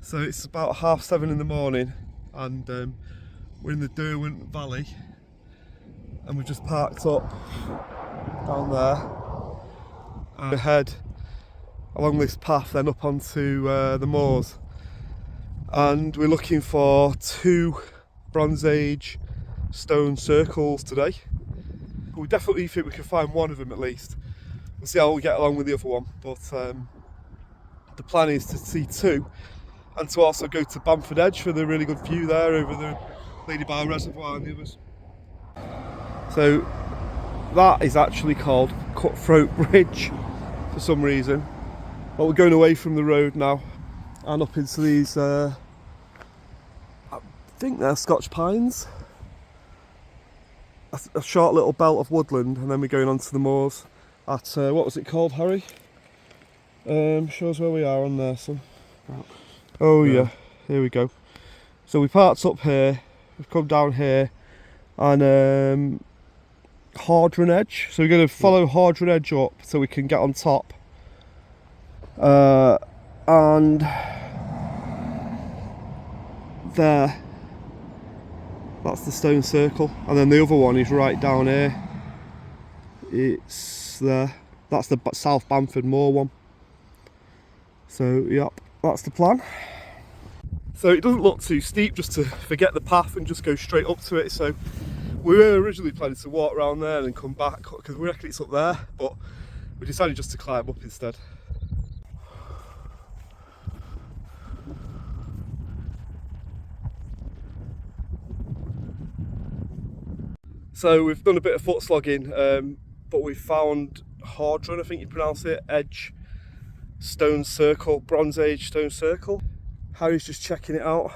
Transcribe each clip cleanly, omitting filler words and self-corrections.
So it's about 7:30 in the morning, and we're in the Derwent Valley, and we've just parked up down there and head along this path then up onto the moors, and we're looking for 2 Bronze Age stone circles today. We definitely think we can find one of them at least. We'll see how we get along with the other one, but the plan is to see 2 and to also go to Bamford Edge for the really good view there over the Lady Bower Reservoir and the others. So that is actually called Cutthroat Bridge for some reason, but we're going away from the road now and up into these I think they're Scotch pines, a short little belt of woodland, and then we're going onto the moors at what was it called, Harry? Shows where we are on there, son. Oh yeah, here we go. So we parked up here, we've come down here, and Hardren Edge. So we're going to follow Hardren Edge up so we can get on top. And there, that's the stone circle, and then the other one is right down here. It's there. That's the South Bamford Moor one. So yep, that's the plan. So it doesn't look too steep, just to forget the path and just go straight up to it. So we were originally planning to walk around there and come back because we reckon it's up there, but we decided just to climb up instead. So we've done a bit of foot slogging, but we found Hardren, I think you pronounce it, Edge Stone Circle, Bronze Age Stone Circle. Harry's just checking it out.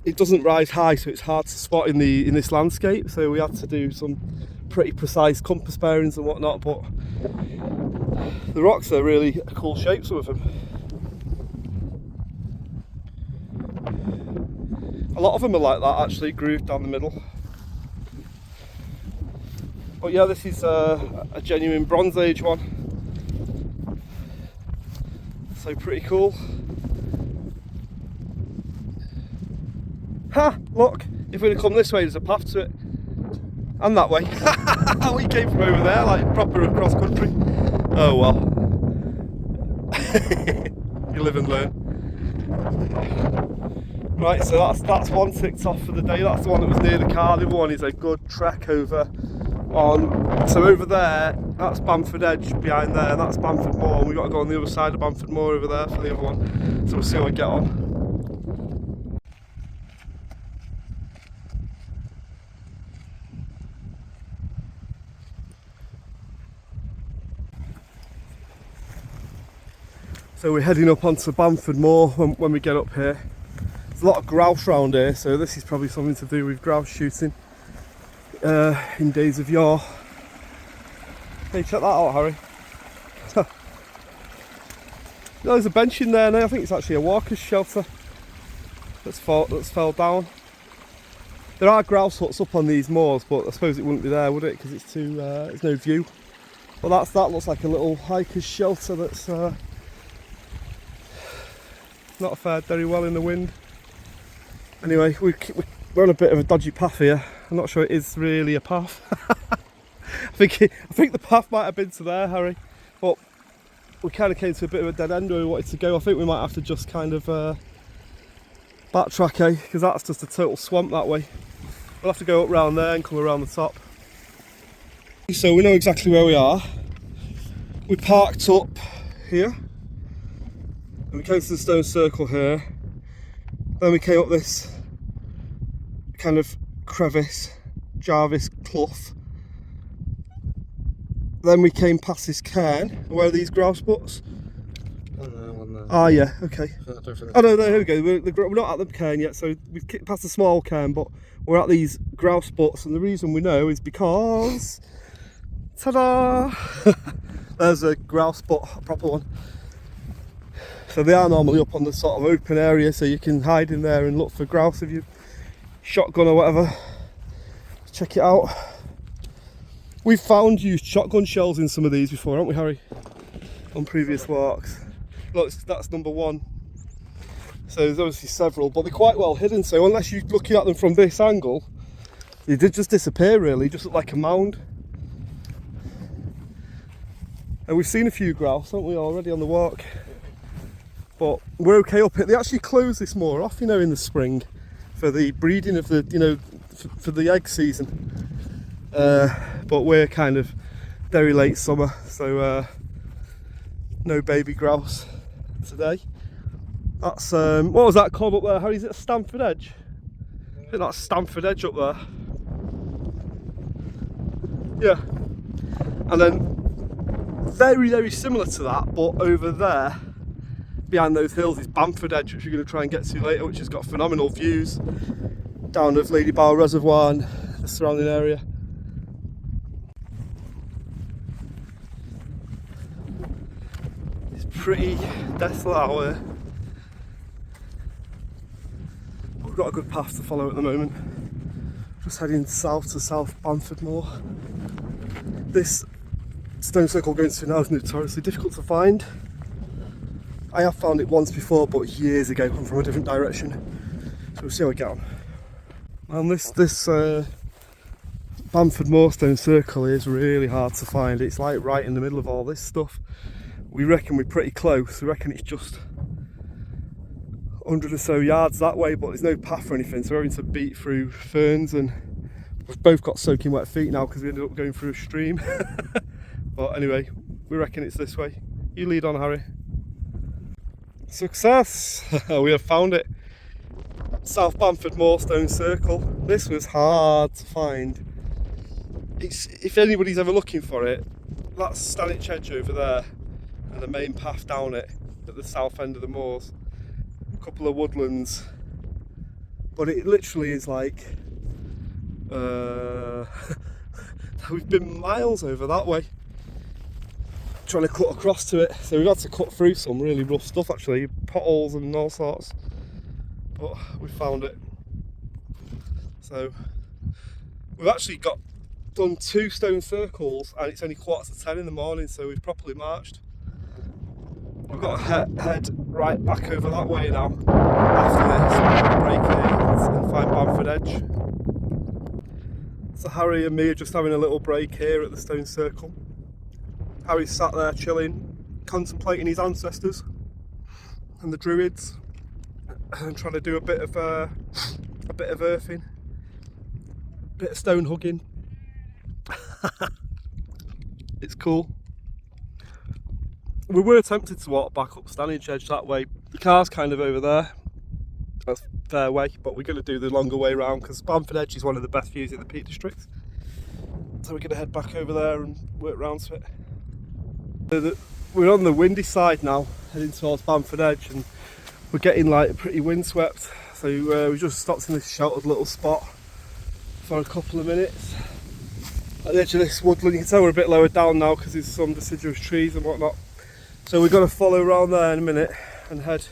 It doesn't rise high, so it's hard to spot in this landscape, so we had to do some pretty precise compass bearings and whatnot, but the rocks are really a cool shape, some of them. A lot of them are like that actually, grooved down the middle. But yeah, this is a genuine Bronze Age one. So pretty cool. Ha! Look, if we'd have come this way, there's a path to it. And that way. We came from over there, like proper across country. Oh well. You live and learn. Right, so that's one ticked off for the day. That's the one that was near the car. The other one is a good trek over on. So over there, that's Bamford Edge behind there, and that's Bamford Moor. We've got to go on the other side of Bamford Moor over there for the other one. So we'll see how we get on. So we're heading up onto Bamford Moor when we get up here. There's a lot of grouse around here, so this is probably something to do with grouse shooting in days of yore. Hey, check that out, Harry. There's a bench in there now. I think it's actually a walker's shelter that's fell down. There are grouse huts up on these moors, but I suppose it wouldn't be there, would it? Because it's too, there's no view. But that looks like a little hiker's shelter that's not fared very well in the wind. Anyway, we're on a bit of a dodgy path here. I'm not sure it is really a path. I think the path might have been to there, Harry, but we kind of came to a bit of a dead end where we wanted to go. I think we might have to just kind of backtrack, because that's just a total swamp that way. We'll have to go up round there and come around the top. So we know exactly where we are. We parked up here, and we came to the stone circle here. Then we came up this kind of crevice, Jarvis Clough. Then we came past this cairn. Where are these grouse butts? Oh no, on there. Ah yeah, okay. Oh no, here we go. We're not at the cairn yet, so we've passed the small cairn, but we're at these grouse butts, and the reason we know is because, ta-da! There's a grouse butt, a proper one. So they are normally up on the sort of open area, so you can hide in there and look for grouse if you shotgun or whatever. Check it out. We've found used shotgun shells in some of these before, haven't we, Harry? On previous walks. Look, that's number one. So there's obviously several, but they're quite well hidden. So unless you're looking at them from this angle, they did just disappear really, just look like a mound. And we've seen a few grouse, haven't we, already on the walk? But we're okay up here. They actually close this moor off, you know, in the spring for the breeding of the, you know, for the egg season. But we're kind of very late summer, so no baby grouse today. That's what was that called up there, Harry? Is it a Stamford Edge? I think that's Stamford Edge up there. Yeah. And then very, very similar to that, but over there behind those hills is Bamford Edge, which we're going to try and get to later, which has got phenomenal views down of Lady Bower Reservoir and the surrounding area. It's pretty desolate out here. We've got a good path to follow at the moment. Just heading south to South Bamford Moor. This stone circle going to now is notoriously difficult to find. I have found it once before, but years ago, come from a different direction. So we'll see how we get on. And this Bamford Moor stone circle is really hard to find. It's like right in the middle of all this stuff. We reckon we're pretty close. We reckon it's just 100 or so yards that way, but there's no path or anything, so we're having to beat through ferns, and we've both got soaking wet feet now because we ended up going through a stream. But anyway, we reckon it's this way. You lead on, Harry. Success! We have found it. South Bamford Moor stone circle. This was hard to find. It's, if anybody's ever looking for it, that's Stanwich Edge over there and the main path down it at the south end of the moors. A couple of woodlands, but it literally is like we've been miles over that way trying to cut across to it, so we've had to cut through some really rough stuff actually, potholes and all sorts, but we found it. So we've actually done 2 stone circles and it's only 9:45 in the morning, so we've properly marched. We've got to head right back over that way now after this, break it and find Bamford Edge. So Harry and me are just having a little break here at the stone circle. Harry's sat there chilling, contemplating his ancestors and the druids, and trying to do a bit of earthing, a bit of stone hugging. It's cool. We were tempted to walk back up Stanwich Edge that way. The car's kind of over there. That's their way, but we're going to do the longer way round because Bamford Edge is one of the best views in the Peak District. So we're going to head back over there and work round to it. We're on the windy side now, heading towards Bamford Edge, and we're getting like pretty windswept. So we just stopped in this sheltered little spot for a couple of minutes. At the edge of this woodland, you can tell we're a bit lower down now because there's some deciduous trees and whatnot. So we're going to follow around there in a minute and head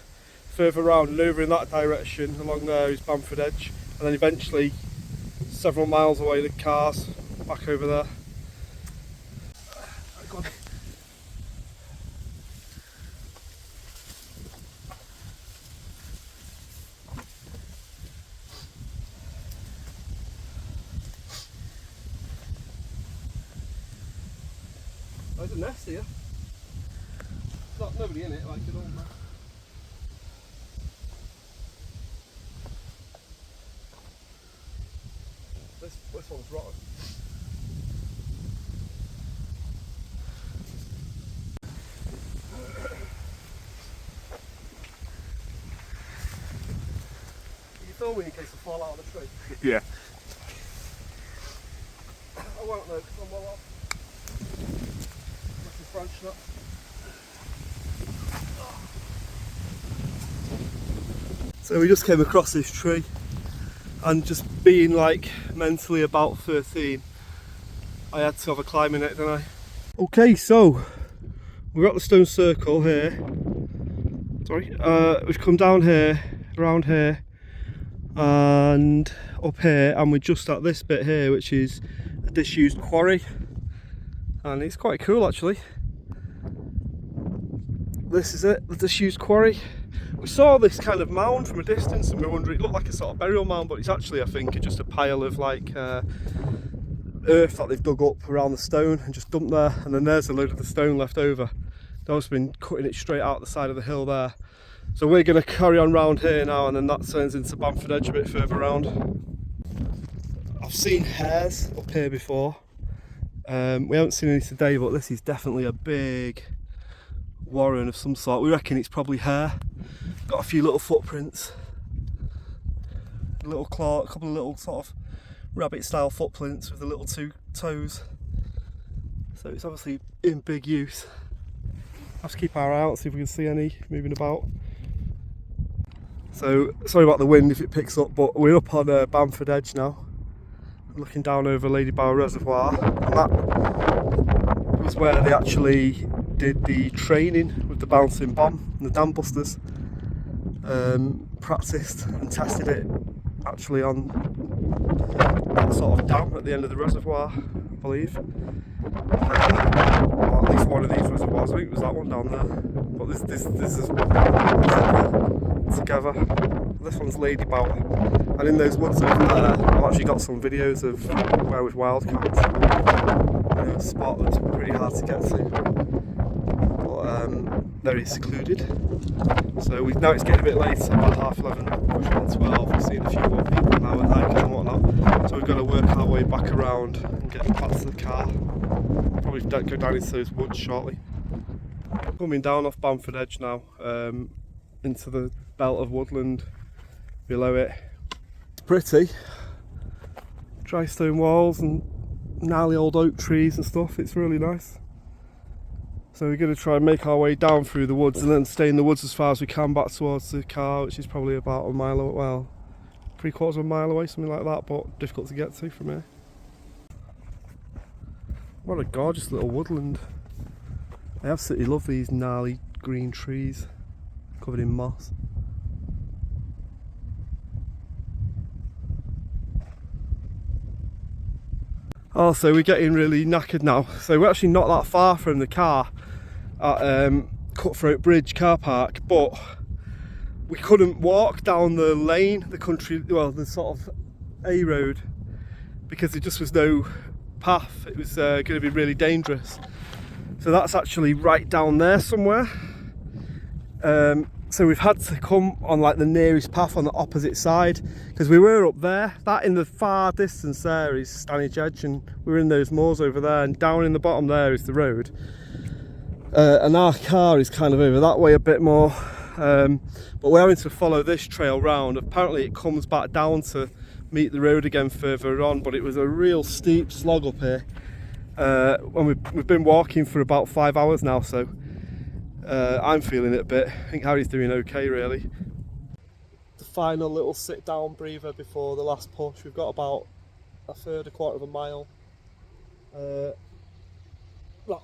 further around and over in that direction. Along there is Bamford Edge, and then eventually several miles away the car's back over there. There's a nest here. Not nobody in it, like an old man. This one's rotten. You film me in case I fall out of the tree? Yeah. I won't though, because I'm well off. Branch up. So we just came across this tree, and just being like mentally about 13, I had to have a climb in it, didn't I? Okay, so we're at the stone circle here. Sorry, we've come down here, around here, and up here, and we're just at this bit here, which is a disused quarry, and it's quite cool actually. this is it, the disused quarry. We saw this kind of mound from a distance and we were wondering, it looked like a sort of burial mound, but it's actually, I think, just a pile of like earth that they've dug up around the stone and just dumped there, and then there's a load of the stone left over. They've just been cutting it straight out the side of the hill there. So we're going to carry on round here now, and then that turns into Bamford Edge a bit further round. I've seen hares up here before. We haven't seen any today, but this is definitely a big warren of some sort. We reckon it's probably hare. Got a few little footprints, a little claw, a couple of little sort of rabbit style footprints with the little two toes. So it's obviously in big use. Have to keep our eye out, see if we can see any moving about. So sorry about the wind if it picks up, but we're up on Bamford Edge now, looking down over Lady Bower Reservoir, and that was where they actually did the training with the bouncing bomb and the dam busters. Practiced and tested it actually on that sort of dam at the end of the reservoir, I believe. Or at least one of these reservoirs. I think it was that one down there. But this is together. This one's Lady Bower. And in those woods over there, I've actually got some videos of where with wildcats. A spot that's pretty hard to get to. But very secluded. So now it's getting a bit late, about 11:30, pushing on 12. We've seen a few more people now and hiking and whatnot. So we've got to work our way back around and get back to the car. Probably go down into those woods shortly. Coming down off Bamford Edge now, into the belt of woodland below it. It's pretty. Dry stone walls and gnarly old oak trees and stuff. It's really nice. So we're going to try and make our way down through the woods and then stay in the woods as far as we can back towards the car, which is probably about a mile away, well, 3/4 of a mile away, something like that, but difficult to get to from here. What a gorgeous little woodland. I absolutely love these gnarly green trees covered in moss. Also, we're getting really knackered now, so we're actually not that far from the car at Cutthroat Bridge car park, but we couldn't walk down the lane, the country, well, the sort of A road, because there just was no path. It was going to be really dangerous. So that's actually right down there somewhere. So we've had to come on like the nearest path on the opposite side, because we were up there. That in the far distance there is Stanage Edge, and we're in those moors over there, and down in the bottom there is the road. And our car is kind of over that way a bit more, but we're having to follow this trail round. Apparently it comes back down to meet the road again further on, but it was a real steep slog up here. When we've been walking for about 5 hours now, so I'm feeling it a bit. I think Harry's doing okay, really. The final little sit down breather before the last push. We've got about a quarter of a mile that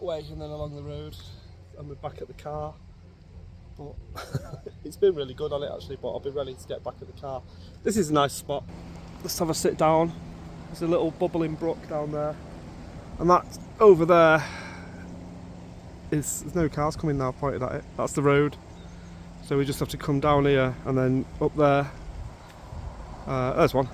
way and then along the road, and we're back at the car. But it's been really good on it actually, but I'll be ready to get back at the car. This is a nice spot. Let's have a sit down. There's a little bubbling brook down there, and that over there there's no cars coming now pointed at it. That's the road. So we just have to come down here and then up there. There's one.